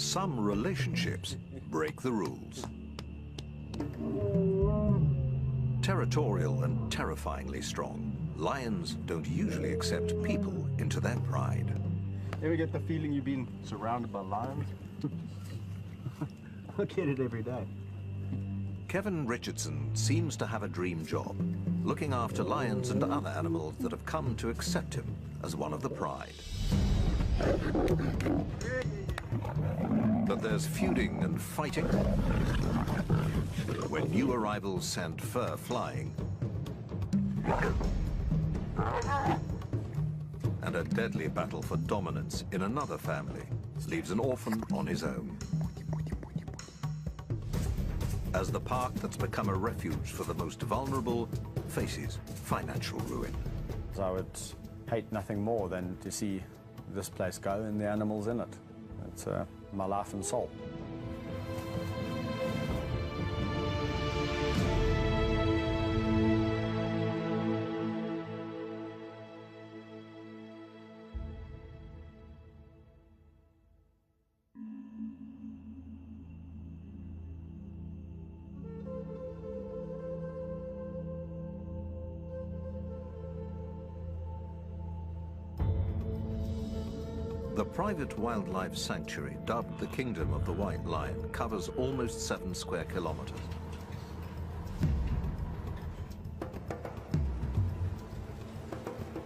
some relationships break the rules. Territorial and terrifyingly strong, lions don't usually accept people into their pride. Ever get the feeling you've been surrounded by lions? I get it every day. Kevin Richardson seems to have a dream job, looking after lions and other animals that have come to accept him as one of the pride. But there's feuding and fighting when new arrivals send fur flying, and a deadly battle for dominance in another family leaves an orphan on his own. As the park that's become a refuge for the most vulnerable faces financial ruin. I would hate nothing more than to see this place go and the animals in it. It's my life and soul. The private wildlife sanctuary, dubbed the Kingdom of the White Lion, covers almost 7 square kilometers.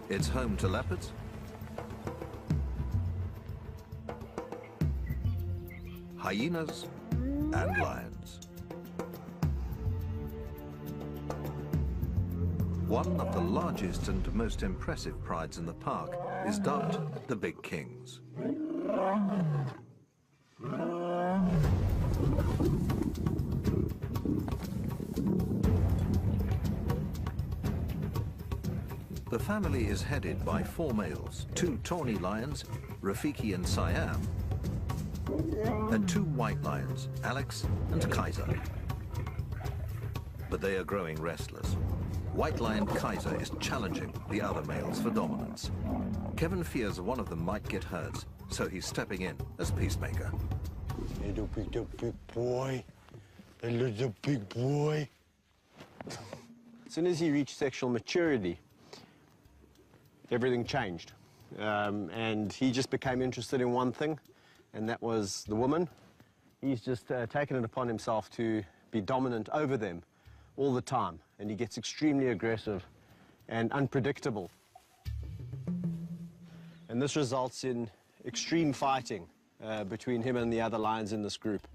It's home to leopards, hyenas, and lions. One of the largest and most impressive prides in the park is dubbed the Big Kings. The family is headed by 4 males, 2 tawny lions, Rafiki and Siam, and 2 white lions, Alex and Kaiser. But they are growing restless. White lion Kaiser is challenging the other males for dominance. Kevin fears one of them might get hurt, so he's stepping in as peacemaker. Hey, the big boy. The little big boy. As soon as he reached sexual maturity, everything changed. And he just became interested in one thing, and that was the woman. He's just taken it upon himself to be dominant over them all the time, and he gets extremely aggressive and unpredictable. And this results in extreme fighting between him and the other lions in this group.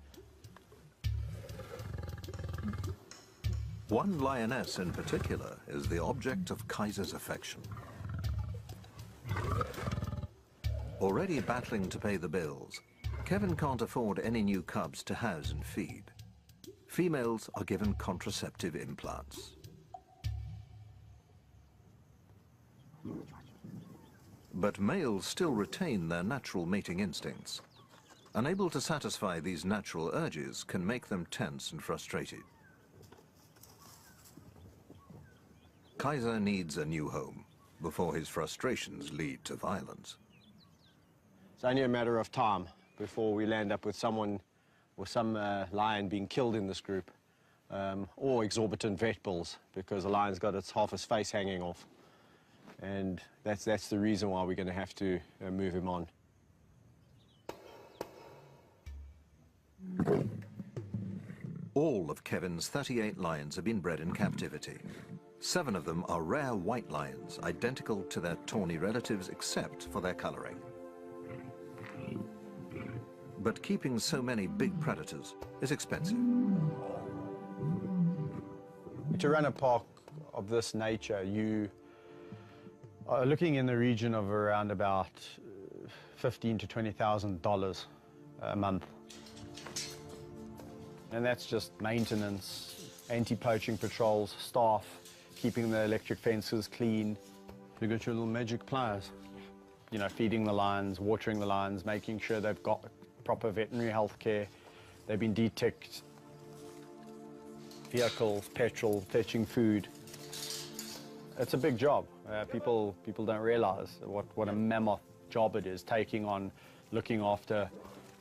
One lioness in particular is the object of Kaiser's affection. Already battling to pay the bills, Kevin can't afford any new cubs to house and feed. Females are given contraceptive implants. But males still retain their natural mating instincts. Unable to satisfy these natural urges can make them tense and frustrated. Kaiser needs a new home before his frustrations lead to violence. It's only a matter of time before we land up with someone or some lion being killed in this group, or exorbitant vet bills, because the lion's got half his face hanging off. And that's the reason why we're going to have to move him on. All of Kevin's 38 lions have been bred in captivity. 7 of them are rare white lions, identical to their tawny relatives except for their coloring. But keeping so many big predators is expensive. To run a park of this nature, you are looking in the region of around about $15,000 to $20,000 a month. And that's just maintenance, anti-poaching patrols, staff, keeping the electric fences clean. You got your little magic pliers. You know, feeding the lions, watering the lions, making sure they've got proper veterinary health care. They've been de-ticked. Vehicles, petrol, fetching food. It's a big job. People don't realize what a mammoth job it is, taking on looking after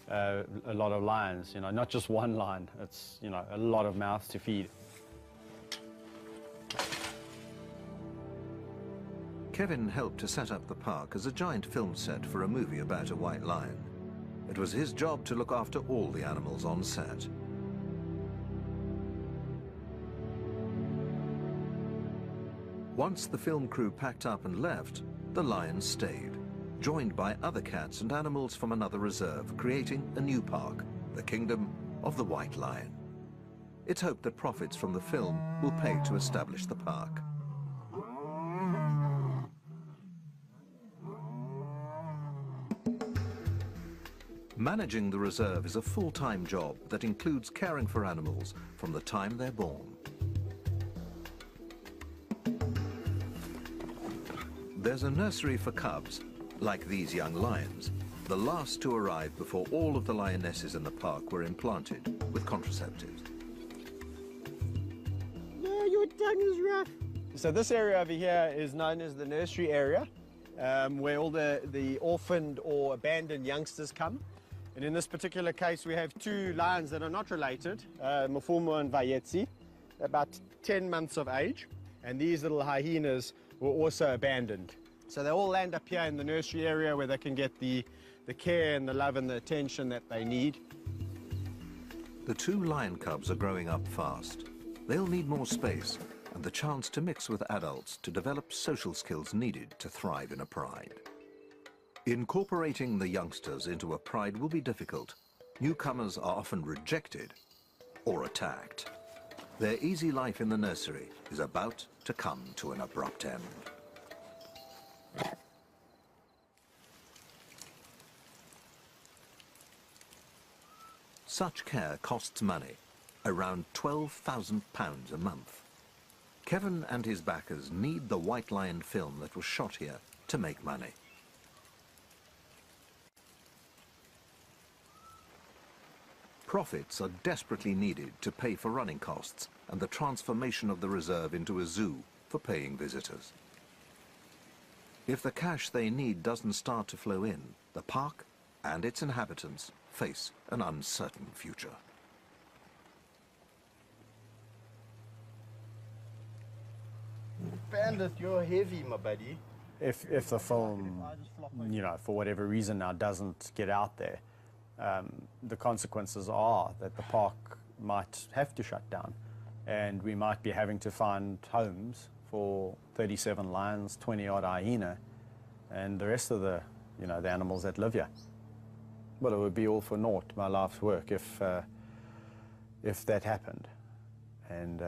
a lot of lions, you know, not just one lion. It's, you know, a lot of mouths to feed. Kevin helped to set up the park as a giant film set for a movie about a white lion. It was his job to look after all the animals on set. Once the film crew packed up and left, the lions stayed, joined by other cats and animals from another reserve, creating a new park, the Kingdom of the White Lion. It's hoped that profits from the film will pay to establish the park. Managing the reserve is a full-time job that includes caring for animals from the time they're born. There's a nursery for cubs, like these young lions, the last to arrive before all of the lionesses in the park were implanted with contraceptives. No, your tongue is rough. So this area over here is known as the nursery area, where all the orphaned or abandoned youngsters come. And in this particular case, we have two lions that are not related, Mfumo and Vayetsi, about 10 months of age. And these little hyenas were also abandoned. So they all land up here in the nursery area where they can get the care and the love and the attention that they need. The two lion cubs are growing up fast. They'll need more space and the chance to mix with adults to develop social skills needed to thrive in a pride. Incorporating the youngsters into a pride will be difficult. Newcomers are often rejected or attacked. Their easy life in the nursery is about to come to an abrupt end. Such care costs money, around £12,000 a month. Kevin and his backers need the White Lion film that was shot here to make money. Profits are desperately needed to pay for running costs and the transformation of the reserve into a zoo for paying visitors. If the cash they need doesn't start to flow in, the park and its inhabitants face an uncertain future. Bandit, you're heavy, my buddy. If the film, you know, for whatever reason now doesn't get out there, the consequences are that the park might have to shut down and we might be having to find homes for 37 lions, 20-odd hyena and the rest of the, you know, the animals that live here. Well, it would be all for naught, my life's work, if that happened. And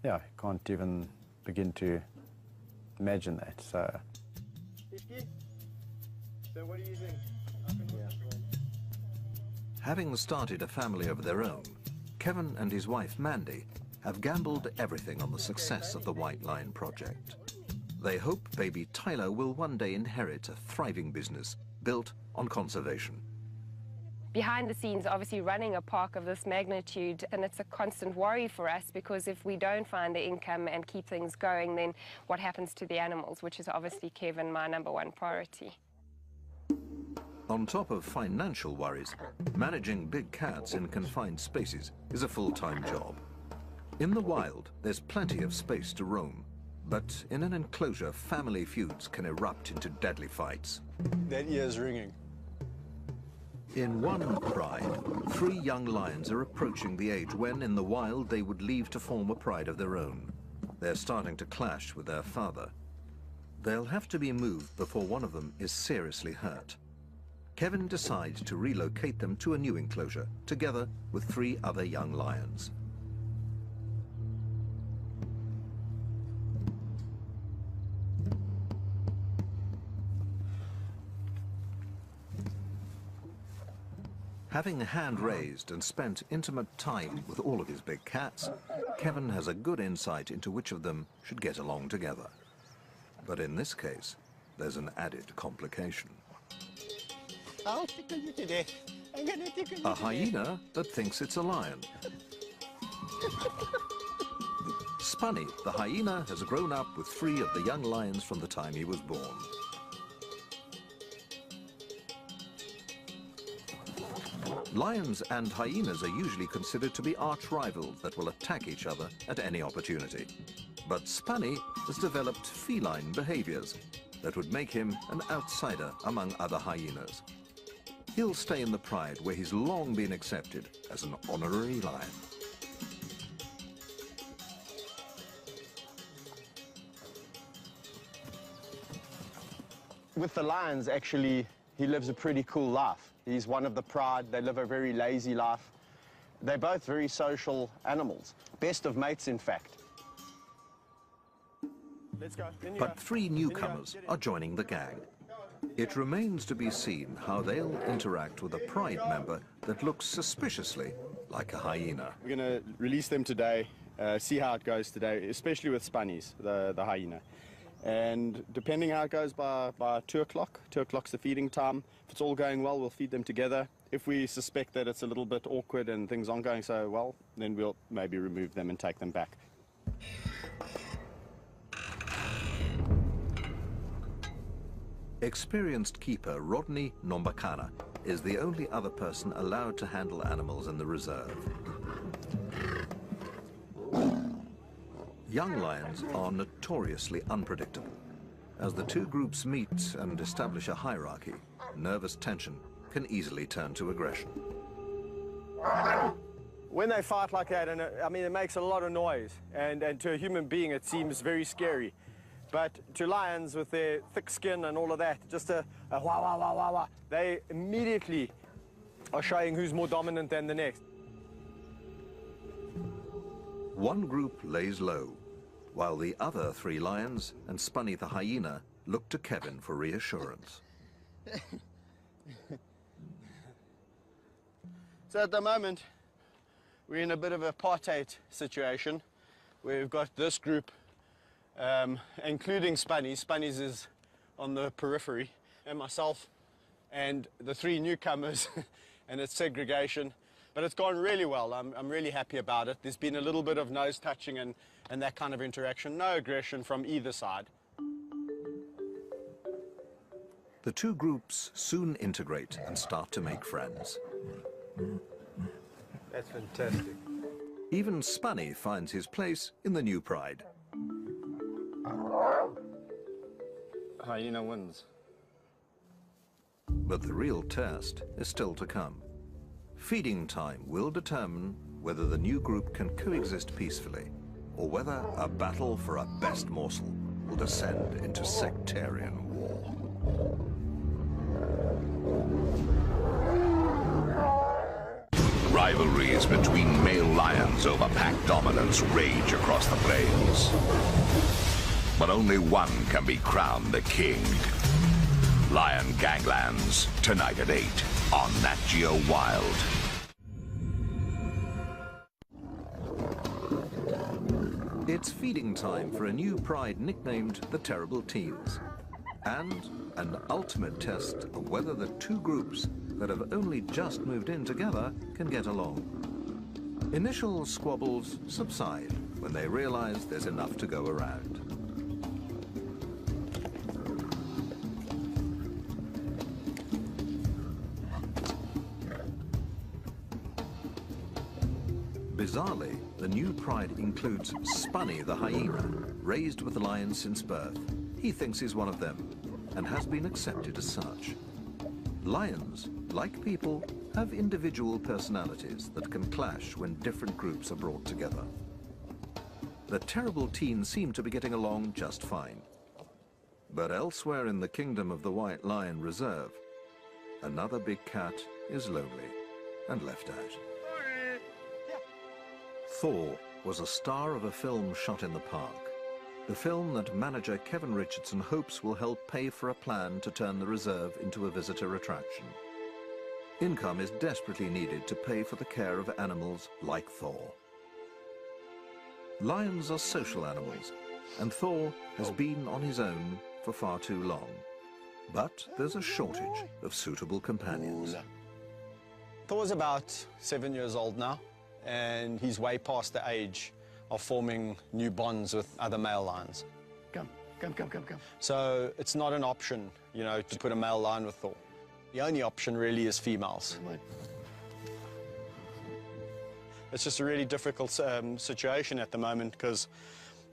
yeah, I can't even begin to imagine that. So what do you think? Having started a family of their own, Kevin and his wife Mandy have gambled everything on the success of the White Lion project. They hope baby Tyler will one day inherit a thriving business built on conservation. Behind the scenes, obviously running a park of this magnitude, and it's a constant worry for us because if we don't find the income and keep things going, then what happens to the animals, which is obviously, Kevin, my #1 priority. On top of financial worries, managing big cats in confined spaces is a full-time job. In the wild, there's plenty of space to roam, but in an enclosure, family feuds can erupt into deadly fights. That ear's ringing. In one pride, 3 young lions are approaching the age when, in the wild, they would leave to form a pride of their own. They're starting to clash with their father. They'll have to be moved before one of them is seriously hurt. Kevin decides to relocate them to a new enclosure, together with 3 other young lions. Having hand-raised and spent intimate time with all of his big cats, Kevin has a good insight into which of them should get along together. But in this case, there's an added complication. I'll tickle you to death. I'm gonna tickle you A to hyena that thinks it's a lion. Spunny, the hyena, has grown up with 3 of the young lions from the time he was born. Lions and hyenas are usually considered to be arch rivals that will attack each other at any opportunity. But Spunny has developed feline behaviors that would make him an outsider among other hyenas. He'll stay in the pride where he's long been accepted as an honorary lion. With the lions, actually, he lives a pretty cool life. He's one of the pride. They live a very lazy life. They're both very social animals. Best of mates, in fact. Let's go. But 3 newcomers are joining the gang. It remains to be seen how they'll interact with a pride member that looks suspiciously like a hyena. We're going to release them today, see how it goes today, especially with Spunnies, the hyena. And depending how it goes by 2 o'clock, 2 o'clock's the feeding time. If it's all going well, we'll feed them together. If we suspect that it's a little bit awkward and things aren't going so well, then we'll maybe remove them and take them back. Experienced keeper Rodney Nombakana is the only other person allowed to handle animals in the reserve. Young lions are notoriously unpredictable. As the 2 groups meet and establish a hierarchy, nervous tension can easily turn to aggression. When they fight like that, and I mean, it makes a lot of noise, and to a human being it seems very scary. But to lions with their thick skin and all of that, just a wah, wah, wah, wah, wah, they immediately are showing who's more dominant than the next. One group lays low, while the other 3 lions and Spunny the hyena look to Kevin for reassurance. So at the moment, we're in a bit of an apartheid situation. We've got this group, including Spunnies. Spunnies is on the periphery, and myself and the 3 newcomers, and it's segregation. But it's gone really well. I'm really happy about it. There's been a little bit of nose touching and that kind of interaction. No aggression from either side. The 2 groups soon integrate and start to make friends. That's fantastic. Even Spunny finds his place in the new pride. Hyena wins. But the real test is still to come. Feeding time will determine whether the new group can coexist peacefully, or whether a battle for a best morsel will descend into sectarian war. Rivalries between male lions over pack dominance rage across the plains. But only one can be crowned the king. Lion Ganglands, tonight at 8 on Nat Geo Wild. It's feeding time for a new pride nicknamed the Terrible Teens, and an ultimate test of whether the 2 groups that have only just moved in together can get along. Initial squabbles subside when they realize there's enough to go around. Bizarrely, the new pride includes Spunny the hyena, raised with the lions since birth. He thinks he's one of them, and has been accepted as such. Lions, like people, have individual personalities that can clash when different groups are brought together. The Terrible Teens seem to be getting along just fine. But elsewhere in the kingdom of the White Lion Reserve, another big cat is lonely and left out. Thor was a star of a film shot in the park. The film that manager Kevin Richardson hopes will help pay for a plan to turn the reserve into a visitor attraction. Income is desperately needed to pay for the care of animals like Thor. Lions are social animals, and Thor has been on his own for far too long. But there's a shortage of suitable companions. Thor's about 7 years old now, and he's way past the age of forming new bonds with other male lions. Come. So it's not an option, you know, to put a male lion with Thor. The only option really is females. It's just a really difficult situation at the moment because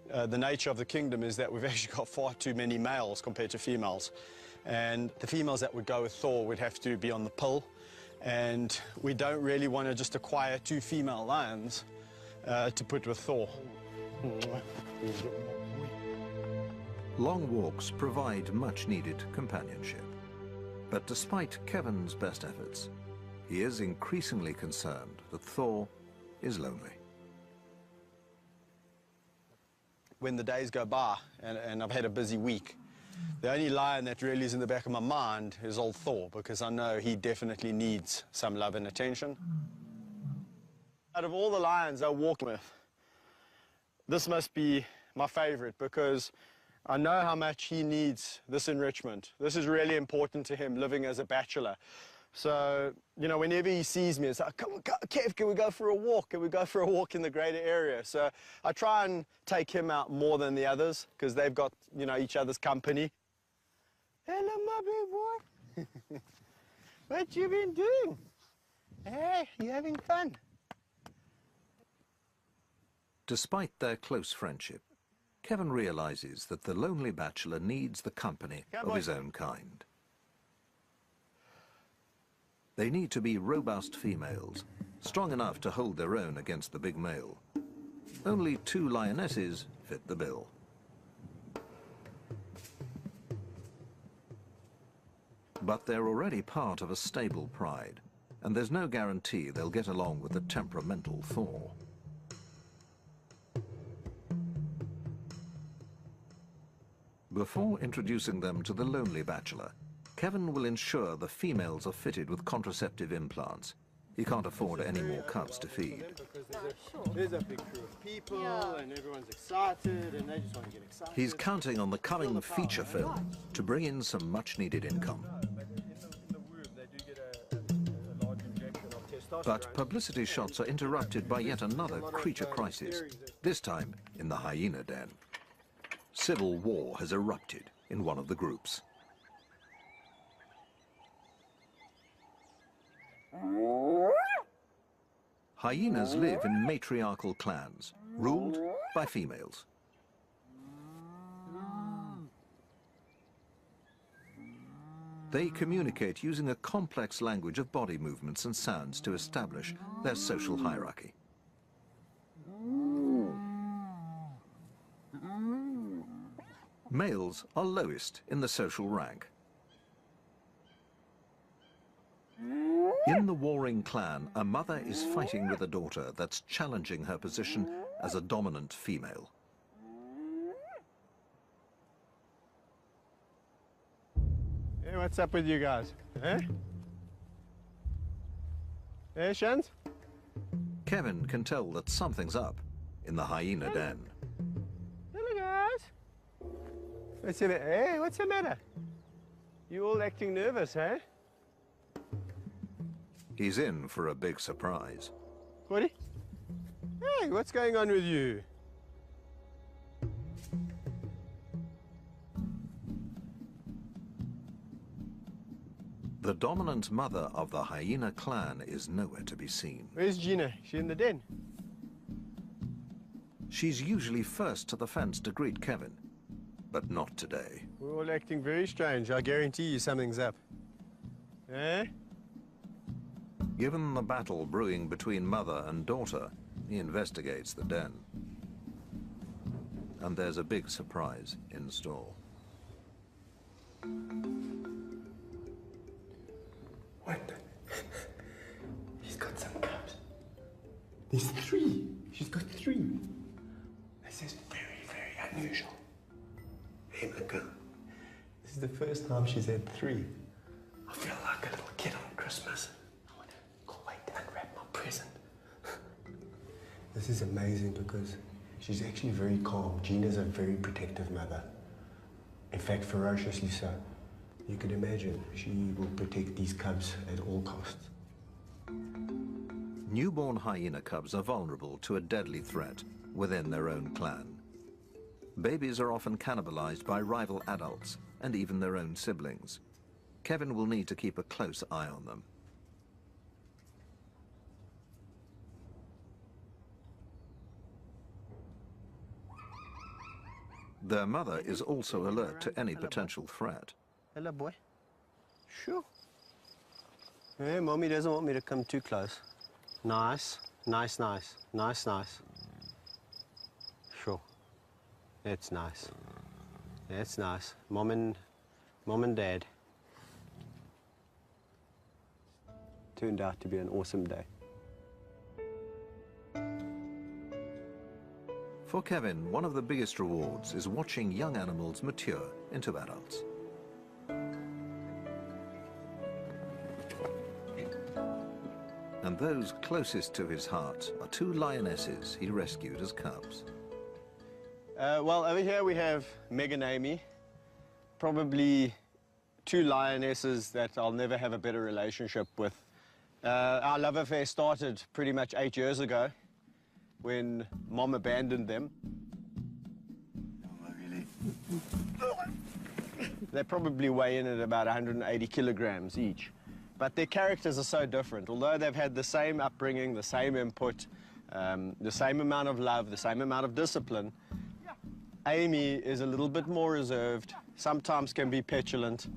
the nature of the kingdom is that we've actually got far too many males compared to females. And the females that would go with Thor would have to be on the pill. And we don't really want to just acquire 2 female lions to put with Thor. Long walks provide much-needed companionship. But despite Kevin's best efforts, he is increasingly concerned that Thor is lonely. When the days go by and I've had a busy week, the only lion that really is in the back of my mind is old Thor, because I know he definitely needs some love and attention. Out of all the lions I walk with, this must be my favorite because I know how much he needs this enrichment. This is really important to him, living as a bachelor. So, you know, whenever he sees me, it's like, come on, Kev, can we go for a walk? Can we go for a walk in the greater area? So I try and take him out more than the others because they've got, you know, each other's company. Hello, my big boy. What you been doing? Hey, you having fun? Despite their close friendship, Kevin realizes that the lonely bachelor needs the company of his own kind. They need to be robust females, strong enough to hold their own against the big male. Only 2 lionesses fit the bill. But they're already part of a stable pride, and there's no guarantee they'll get along with the temperamental Thor. Before introducing them to the lonely bachelor, Kevin will ensure the females are fitted with contraceptive implants. He can't afford any more cubs to feed. There's a big crew of people and everyone's excited and they just want to get excited. He's counting on the coming feature film to bring in some much-needed income. But publicity shots are interrupted by yet another creature crisis, this time in the hyena den. Civil war has erupted in one of the groups. Hyenas live in matriarchal clans, ruled by females. They communicate using a complex language of body movements and sounds to establish their social hierarchy. Males are lowest in the social rank. In the warring clan, a mother is fighting with a daughter that's challenging her position as a dominant female. Hey, what's up with you guys? Eh? Hey, Shans? Kevin can tell that something's up in the hyena den. Hello, guys. What's the matter? Hey, what's the matter? You all acting nervous, eh? He's in for a big surprise. Woody? Hey, what's going on with you? The dominant mother of the hyena clan is nowhere to be seen. Where's Gina? She in the den? She's usually first to the fence to greet Kevin, but not today. We're all acting very strange. I guarantee you something's up. Eh? Given the battle brewing between mother and daughter, he investigates the den. And there's a big surprise in store. What the? She's got some cubs. There's 3. She's got 3. This is very, very unusual. Hey, look, girl. This is the first time she's had 3. I feel like a little kid on Christmas. I want to wait to unwrap my present. This is amazing because she's actually very calm. Gina's a very protective mother. In fact, ferociously so. You can imagine she will protect these cubs at all costs. Newborn hyena cubs are vulnerable to a deadly threat within their own clan. Babies are often cannibalized by rival adults and even their own siblings. Kevin will need to keep a close eye on them. Their mother is also alert to any potential threat. Hello, boy. Sure. Yeah, Mommy doesn't want me to come too close. Nice, nice, nice, nice, nice. Sure. It's nice. It's nice. Mom and Dad. Turned out to be an awesome day. For Kevin, one of the biggest rewards is watching young animals mature into adults. And those closest to his heart are two lionesses he rescued as cubs. Well, over here we have Meg and Amy, probably two lionesses that I'll never have a better relationship with. Our love affair started pretty much 8 years ago when Mom abandoned them. Oh, really? They probably weigh in at about 180 kilograms each. But their characters are so different. Although they've had the same upbringing, the same input, the same amount of love, the same amount of discipline, Amy is a little bit more reserved, sometimes can be petulant.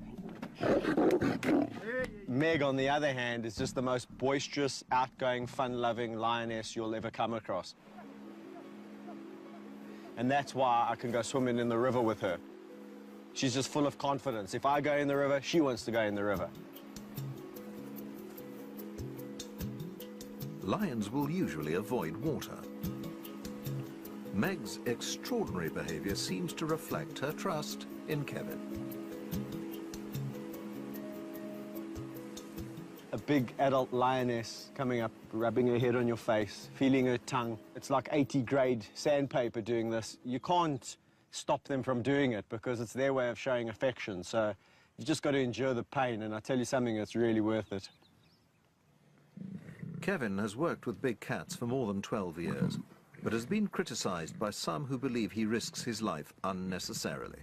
Meg, on the other hand, is just the most boisterous, outgoing, fun-loving lioness you'll ever come across. And that's why I can go swimming in the river with her. She's just full of confidence. If I go in the river, she wants to go in the river. Lions will usually avoid water. Meg's extraordinary behavior seems to reflect her trust in Kevin. A big adult lioness coming up, rubbing her head on your face, feeling her tongue. It's like 80-grade sandpaper doing this. You can't stop them from doing it because it's their way of showing affection. So you've just got to endure the pain, and I tell you something, it's really worth it. Kevin has worked with big cats for more than 12 years, but has been criticized by some who believe he risks his life unnecessarily.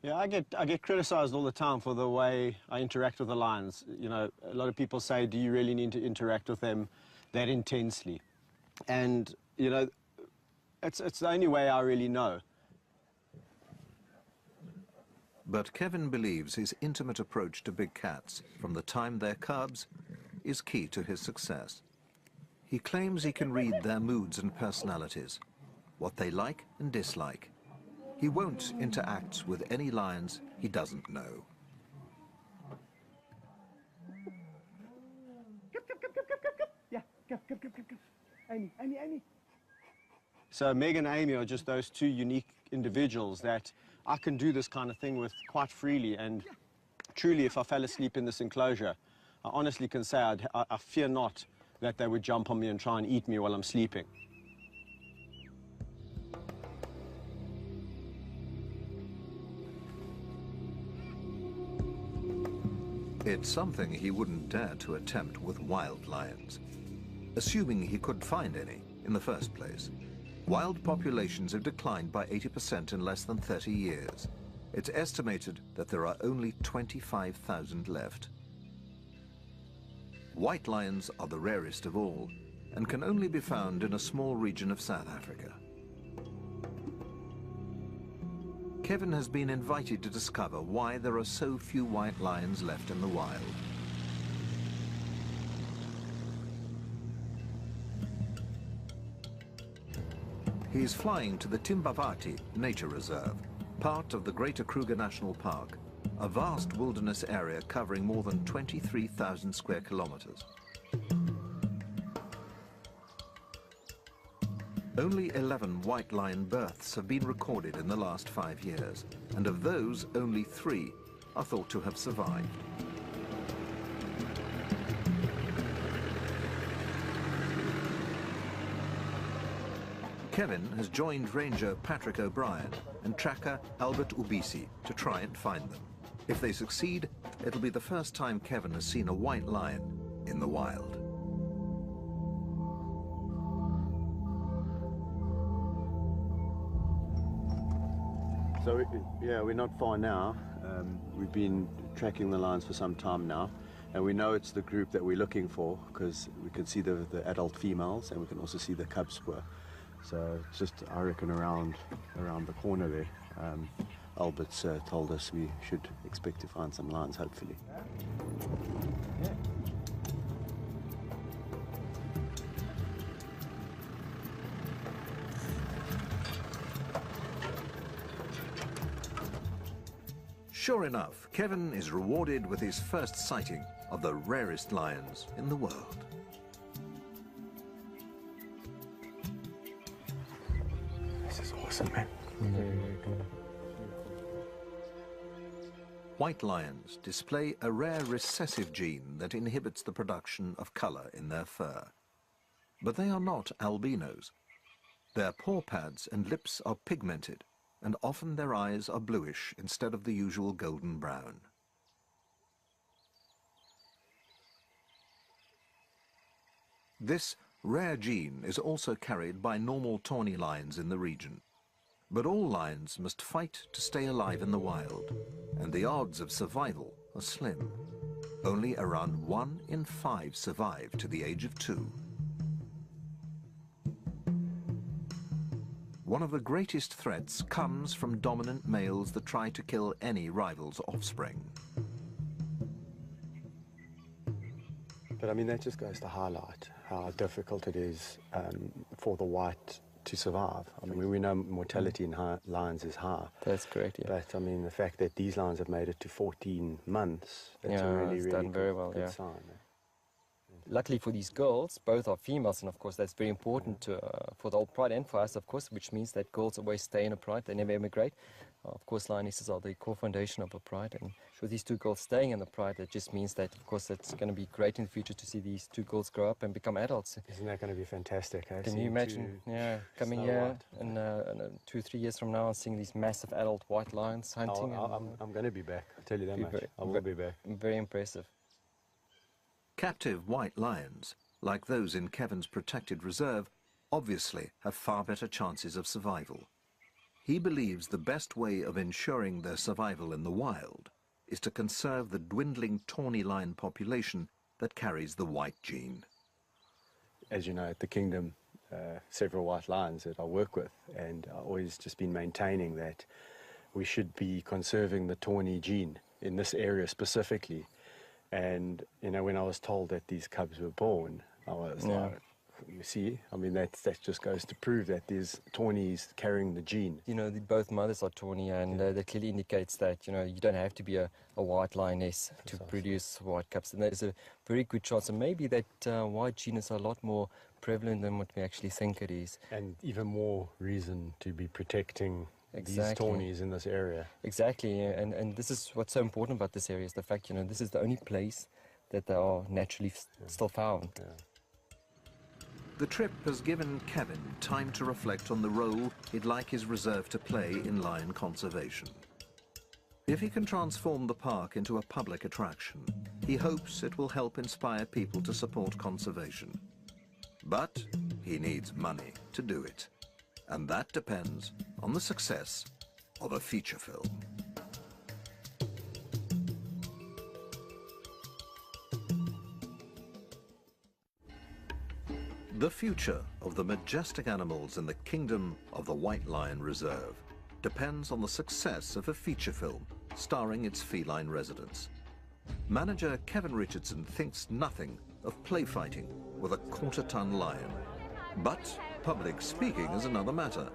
Yeah, I get criticized all the time for the way I interact with the lions. You know, a lot of people say, do you really need to interact with them that intensely? And, you know, it's the only way I really know. But Kevin believes his intimate approach to big cats from the time they're cubs is key to his success. He claims he can read their moods and personalities, what they like and dislike. He won't interact with any lions he doesn't know. Yeah, go. Amy. So Meg and Amy are just those two unique individuals that I can do this kind of thing with quite freely. And truly, if I fell asleep in this enclosure, I honestly can say I fear not that they would jump on me and try and eat me while I'm sleeping. It's something he wouldn't dare to attempt with wild lions, assuming he could find any in the first place. Wild populations have declined by 80% in less than 30 years. It's estimated that there are only 25,000 left. White lions are the rarest of all and can only be found in a small region of South Africa. Kevin has been invited to discover why there are so few white lions left in the wild. He's flying to the Timbavati Nature Reserve, part of the Greater Kruger National Park, a vast wilderness area covering more than 23,000 square kilometers. Only 11 white lion births have been recorded in the last 5 years, and of those, only 3 are thought to have survived. Kevin has joined Ranger Patrick O'Brien and tracker Albert Ubisi to try and find them. If they succeed, it'll be the first time Kevin has seen a white lion in the wild. So, yeah, we're not far now. We've been tracking the lions for some time now. And we know it's the group that we're looking for because we can see the adult females and we can also see the cub spoor. So it's just, I reckon, around the corner there. Albert's told us we should expect to find some lions, hopefully. Yeah. Sure enough, Kevin is rewarded with his first sighting of the rarest lions in the world. This is awesome, man. Very good. White lions display a rare recessive gene that inhibits the production of color in their fur. But they are not albinos. Their paw pads and lips are pigmented, and often their eyes are bluish instead of the usual golden brown. This rare gene is also carried by normal tawny lions in the region. But all lions must fight to stay alive in the wild, and the odds of survival are slim. Only around 1 in 5 survive to the age of 2. One of the greatest threats comes from dominant males that try to kill any rival's offspring. But I mean, that just goes to highlight how difficult it is for the white to survive. I mean, we know mortality in lions is high. That's correct, yeah. But I mean, the fact that these lions have made it to 14 months, that's a really, it's really done very well, good yeah. sign. Luckily for these girls, both are females, and of course that's very important to, for the old pride and for us, of course, which means that girls always stay in a pride, they never emigrate. Of course, lionesses are the core foundation of a pride, and with these 2 girls staying in the pride, it just means that, of course, it's going to be great in the future to see these 2 girls grow up and become adults. Isn't that going to be fantastic? Eh? Can you imagine, coming here in 2 or 3 years from now and seeing these massive adult white lions hunting? I'm going to be back, I'll tell you that much. I will be back. Very impressive. Captive white lions, like those in Kevin's protected reserve, obviously have far better chances of survival. He believes the best way of ensuring their survival in the wild is to conserve the dwindling tawny lion population that carries the white gene. As you know, at the Kingdom, several white lions that I work with, and I've always just been maintaining that we should be conserving the tawny gene in this area specifically. And, you know, when I was told that these cubs were born, I was like, you see, I mean, that just goes to prove that there's tawnies carrying the gene. You know, both mothers are tawny, and that clearly indicates that, you know, you don't have to be a white lioness to produce white cubs. And there's a very good chance, and maybe that white gene is a lot more prevalent than what we actually think it is. And even more reason to be protecting these tawnies in this area. Exactly, and this is what's so important about this area, is the fact, you know, this is the only place that they are naturally still found. Yeah. The trip has given Kevin time to reflect on the role he'd like his reserve to play in lion conservation. If he can transform the park into a public attraction, he hopes it will help inspire people to support conservation. But he needs money to do it, and that depends on the success of a feature film. The future of the majestic animals in the kingdom of the White Lion Reserve depends on the success of a feature film starring its feline residents. Manager Kevin Richardson thinks nothing of play fighting with a quarter-ton lion. But public speaking is another matter,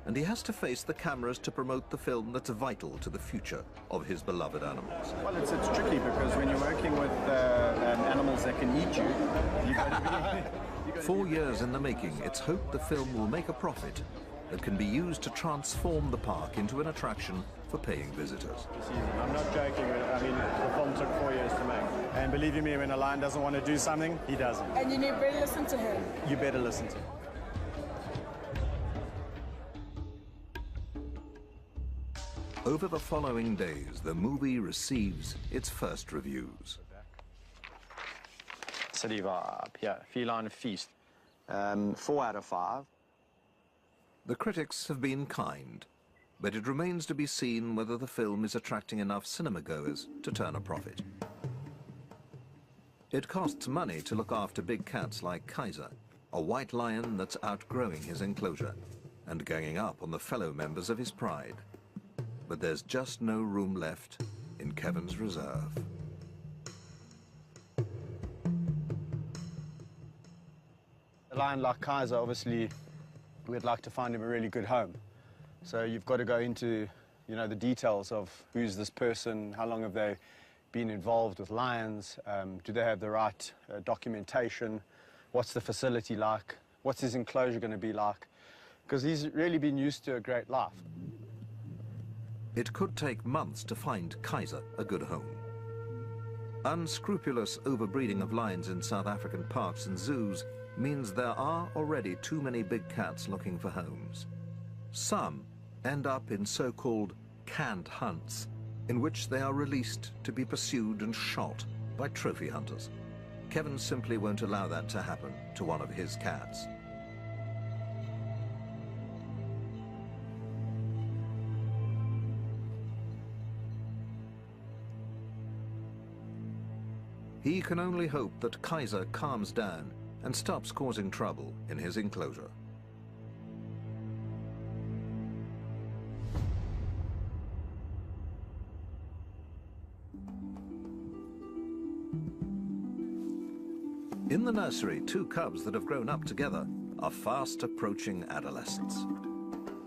and he has to face the cameras to promote the film that's vital to the future of his beloved animals. Well, it's tricky because when you're working with animals that can eat you, you've got to be... 4 years in the making, it's hoped the film will make a profit that can be used to transform the park into an attraction for paying visitors. I'm not joking. I mean, the film took 4 years to make. And believe you me, when a lion doesn't want to do something, he doesn't. And you better listen to him. You better listen to him. Over the following days, the movie receives its first reviews. City vibe, yeah, feline feast. 4 out of 5. The critics have been kind, but it remains to be seen whether the film is attracting enough cinema goers to turn a profit. It costs money to look after big cats like Kaiser, a white lion that's outgrowing his enclosure and ganging up on the fellow members of his pride. But there's just no room left in Kevin's reserve. A lion like Kaiser, obviously, we'd like to find him a really good home. So you've got to go into, you know, the details of who's this person, how long have they been involved with lions, do they have the right documentation, what's the facility like, what's his enclosure going to be like, because he's really been used to a great life. It could take months to find Kaiser a good home. Unscrupulous overbreeding of lions in South African parks and zoos means there are already too many big cats looking for homes. Some end up in so-called canned hunts, in which they are released to be pursued and shot by trophy hunters. Kevin simply won't allow that to happen to one of his cats. He can only hope that Kaiser calms down and stops causing trouble in his enclosure. In the nursery, two cubs that have grown up together are fast approaching adolescence.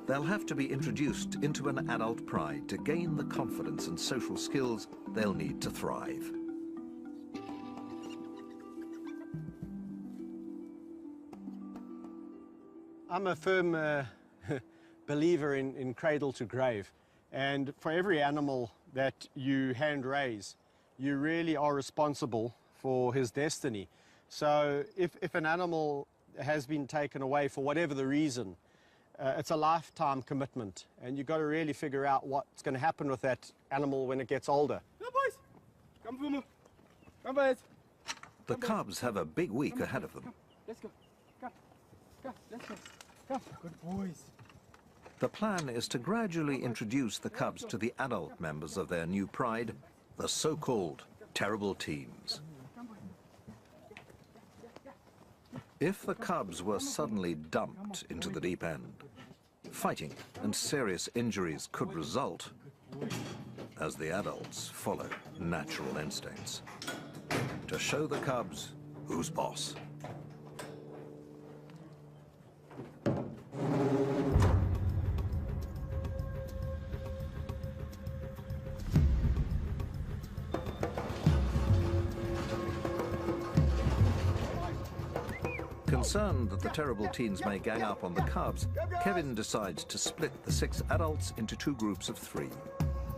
They'll have to be introduced into an adult pride to gain the confidence and social skills they'll need to thrive. I'm a firm believer in cradle to grave, and for every animal that you hand raise, you really are responsible for his destiny. So if an animal has been taken away for whatever the reason, it's a lifetime commitment, and you've got to really figure out what's going to happen with that animal when it gets older. Come, boys. Come, Fumu. Come, boys. The cubs have a big week ahead of them. Let's go. Come. Come. Let's go. Come. Good boys. The plan is to gradually introduce the cubs to the adult members of their new pride, the so-called terrible teens. If the cubs were suddenly dumped into the deep end, fighting and serious injuries could result as the adults follow natural instincts to show the cubs who's boss. Concerned that the terrible teens may gang up on the cubs, Kevin decides to split the 6 adults into 2 groups of 3.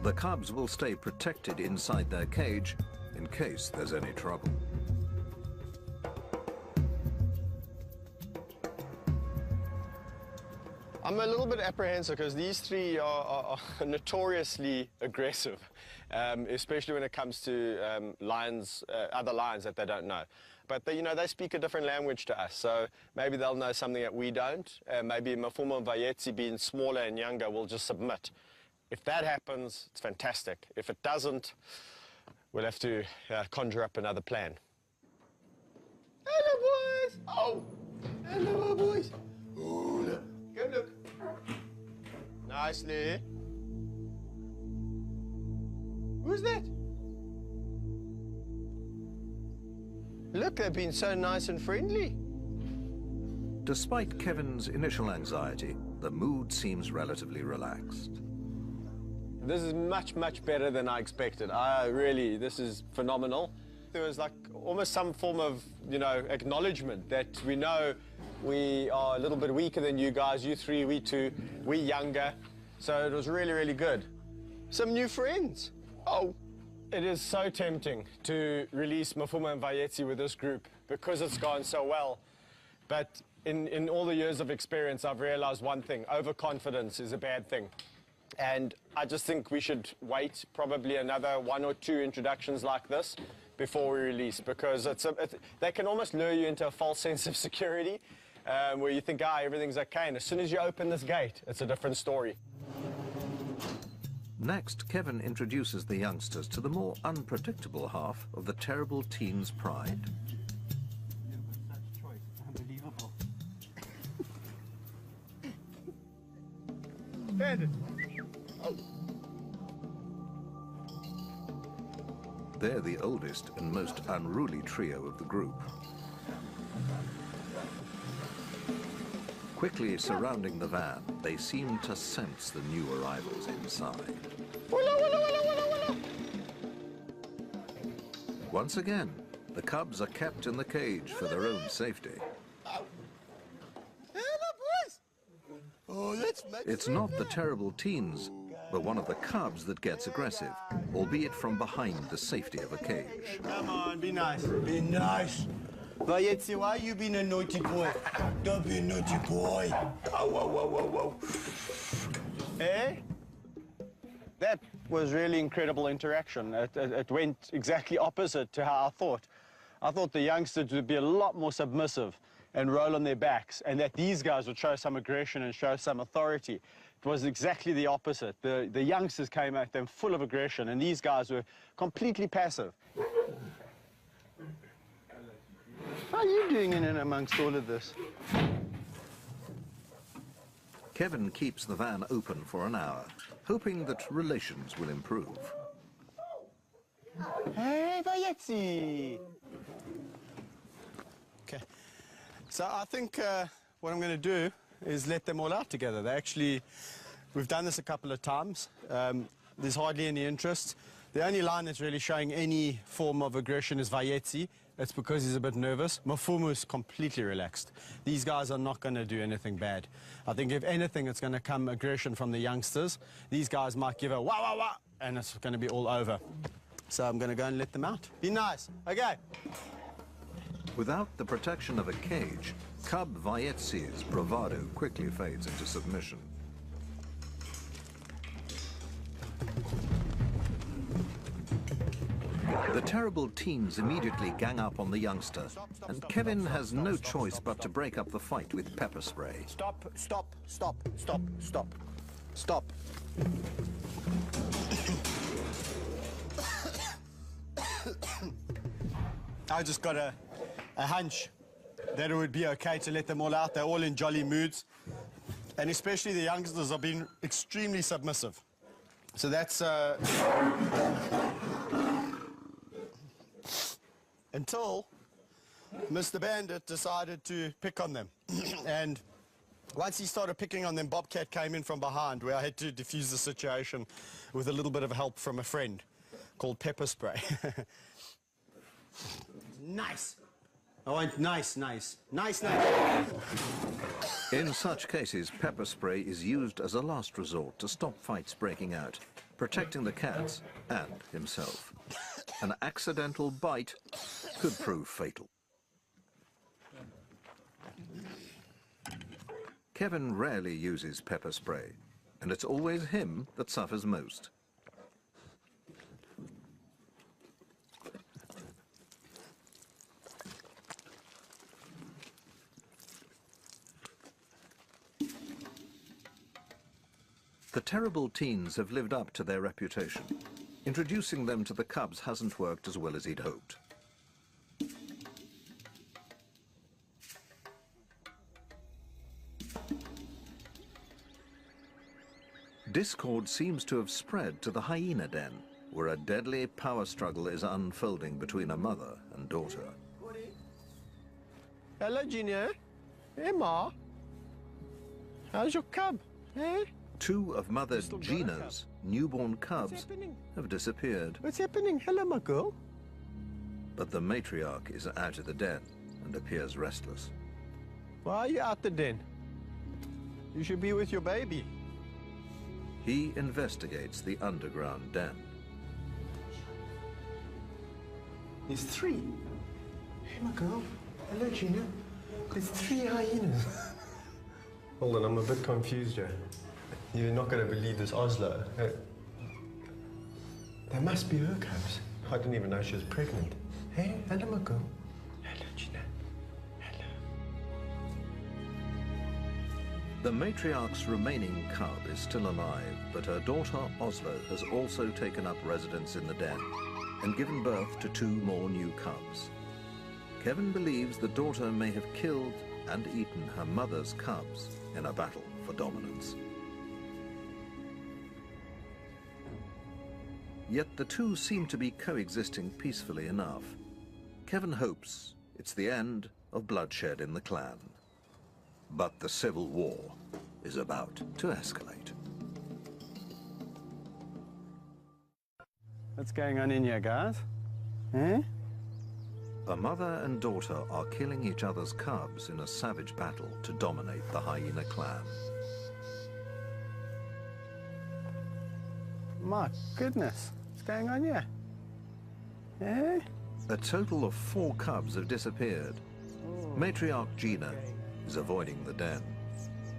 The cubs will stay protected inside their cage in case there's any trouble. I'm a little bit apprehensive because these 3 are notoriously aggressive, especially when it comes to lions, other lions that they don't know. But they, you know, they speak a different language to us, so maybe they'll know something that we don't. Maybe Mafuma and Vayetsi, being smaller and younger, will just submit. If that happens, it's fantastic. If it doesn't, we'll have to conjure up another plan. Hello, boys! Oh! Hello, boys! Oh, look. Go look. Nicely. Who's that? Look, they've been so nice and friendly. Despite Kevin's initial anxiety, the mood seems relatively relaxed. This is much, much better than I expected. This is phenomenal. There was like almost some form of, you know, acknowledgement that we know we are a little bit weaker than you guys, you 3, we 2, we younger. So it was really, really good. Some new friends. Oh. It is so tempting to release Mafuma and Vayetsi with this group because it's gone so well. But in all the years of experience, I've realized one thing: overconfidence is a bad thing. And I just think we should wait probably another 1 or 2 introductions like this before we release, because they can almost lure you into a false sense of security where you think, everything's okay. And as soon as you open this gate, it's a different story. Next, Kevin introduces the youngsters to the more unpredictable half of the terrible teen's pride. Unbelievable. Bandit. They're the oldest and most unruly trio of the group. Quickly surrounding the van, they seem to sense the new arrivals inside. Once again, the cubs are kept in the cage for their own safety. It's not the terrible teens, but one of the cubs that gets aggressive, albeit from behind the safety of a cage. Come on, be nice. Be nice. Vayetzi, why you being a naughty boy? Don't be a naughty boy. Oh, whoa, whoa, whoa, whoa. Eh? That was really incredible interaction. It went exactly opposite to how I thought. I thought the youngsters would be a lot more submissive and roll on their backs, and that these guys would show some aggression and show some authority. It was exactly the opposite. The youngsters came at them full of aggression, and these guys were completely passive. How are you doing in and amongst all of this? Kevin keeps the van open for an hour, hoping that relations will improve. Hey, Vayetzi! Okay, so I think what I'm going to do is let them all out together. We've done this a couple of times. There's hardly any interest. The only lion that's really showing any form of aggression is Vayetzi. It's because he's a bit nervous. Mafumu is completely relaxed. These guys are not going to do anything bad. I think if anything, it's going to come aggression from the youngsters. These guys might give a wah, wah, wah, and it's going to be all over. So I'm going to go and let them out. Be nice. Okay. Without the protection of a cage, cub Vayetzi's bravado quickly fades into submission. The terrible teens immediately gang up on the youngster, and Kevin has no choice but to break up the fight with pepper spray. Stop, stop, stop, stop, stop, stop. I just got a hunch that it would be okay to let them all out. They're all in jolly moods, and especially the youngsters have been extremely submissive. So that's until Mr. Bandit decided to pick on them. And once he started picking on them, Bobcat came in from behind, where I had to defuse the situation with a little bit of help from a friend called pepper spray. Nice. I want nice, nice, nice, nice. In such cases, pepper spray is used as a last resort to stop fights breaking out, protecting the cats and himself. An accidental bite could prove fatal. Kevin rarely uses pepper spray, and it's always him that suffers most. The terrible teens have lived up to their reputation. Introducing them to the cubs hasn't worked as well as he'd hoped. Discord seems to have spread to the hyena den, where a deadly power struggle is unfolding between a mother and daughter. Hello, Junior. Hey, Ma. How's your cub? Hey? Two of Mother Gina's newborn cubs have disappeared. What's happening? Hello, my girl. But the matriarch is out of the den and appears restless. Why are you out the den? You should be with your baby. He investigates the underground den. There's three. Hey, my girl. Hello, Gina. There's three hyenas. Hold on, I'm a bit confused here. You're not going to believe this, Oslo. That must be her cubs. I didn't even know she was pregnant. Hey, hello, my girl. Hello, Gina. Hello. The matriarch's remaining cub is still alive, but her daughter Oslo has also taken up residence in the den and given birth to 2 more new cubs. Kevin believes the daughter may have killed and eaten her mother's cubs in a battle for dominance. Yet the two seem to be coexisting peacefully enough. Kevin hopes it's the end of bloodshed in the clan. But the civil war is about to escalate. What's going on in here, guys? Eh? A mother and daughter are killing each other's cubs in a savage battle to dominate the hyena clan. My goodness, what's going on here? Eh? A total of 4 cubs have disappeared. Matriarch Gina is avoiding the den.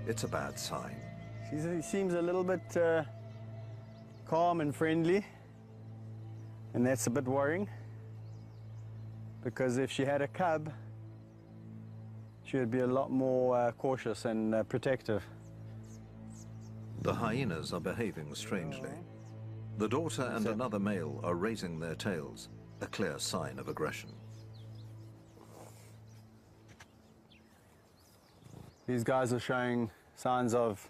It's a bad sign. She seems a little bit calm and friendly, and that's a bit worrying, because if she had a cub, she would be a lot more cautious and protective. The hyenas are behaving strangely. The daughter and another male are raising their tails, a clear sign of aggression. These guys are showing signs of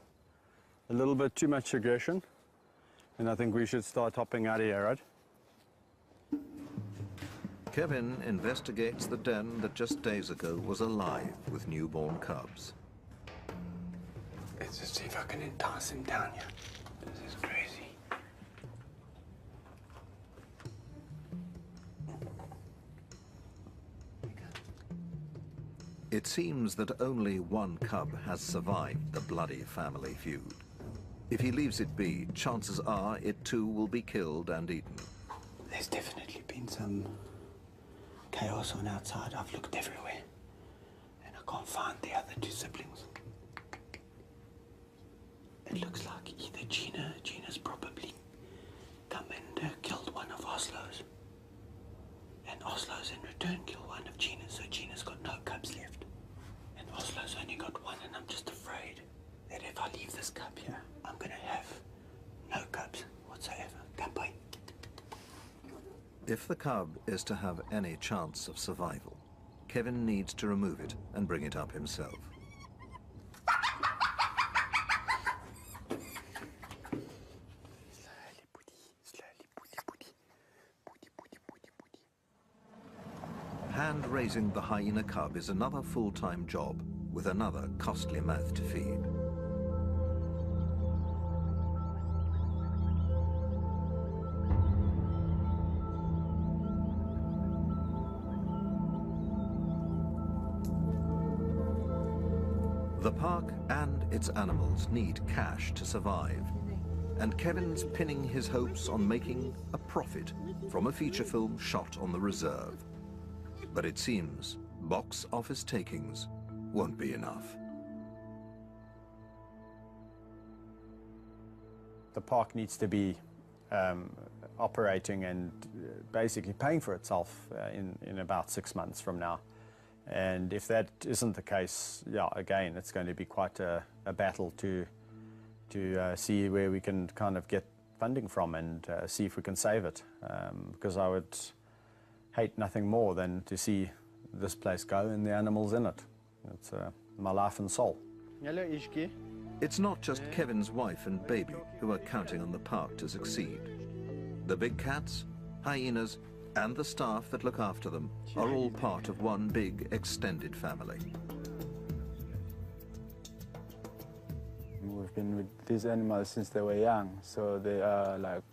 a little bit too much aggression, and I think we should start hopping out of here, right? Kevin investigates the den that just days ago was alive with newborn cubs. Let's just see if I can entice him down here. This is crazy. It seems that only one cub has survived the bloody family feud. If he leaves it be, chances are it too will be killed and eaten. There's definitely been some chaos on outside. I've looked everywhere, and I can't find the other 2 siblings. It looks like either Gina's probably come and killed one of Oslo's, and Oslo's in return killed one of Gina's, so Gina's got no cubs left. And Oslo's only got 1, and I'm just afraid that if I leave this cub here, I'm gonna have no cubs whatsoever. Goodbye. If the cub is to have any chance of survival, Kevin needs to remove it and bring it up himself. Hand-raising the hyena cub is another full-time job with another costly mouth to feed. The park and its animals need cash to survive, and Kevin's pinning his hopes on making a profit from a feature film shot on the reserve. But it seems box office takings won't be enough. The park needs to be operating and basically paying for itself in about 6 months from now. And if that isn't the case, yeah, again, it's going to be quite a battle to see where we can kind of get funding from and see if we can save it. Because I would hate nothing more than to see this place go and the animals in it. It's my life and soul. Hello, Ishki. It's not just Kevin's wife and baby who are counting on the park to succeed. The big cats, hyenas, and the staff that look after them are all part of one big extended family. We've been with these animals since they were young, so they are like,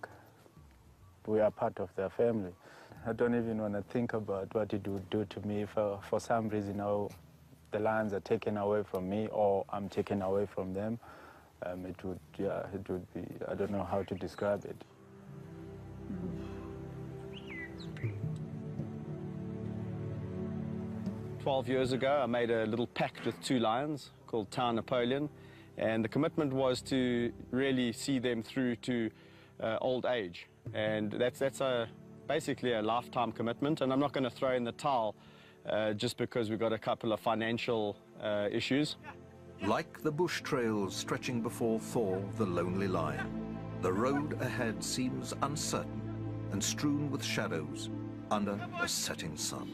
we are part of their family. I don't even want to think about what it would do to me if for some reason the lions are taken away from me or I'm taken away from them. It would be, I don't know how to describe it. Mm. 12 years ago, I made a little pact with 2 lions called Town Napoleon, and the commitment was to really see them through to old age. And that's basically a lifetime commitment, and I'm not going to throw in the towel just because we've got a couple of financial issues. Like the bush trails stretching before Thor, the lonely lion, the road ahead seems uncertain and strewn with shadows under a setting sun.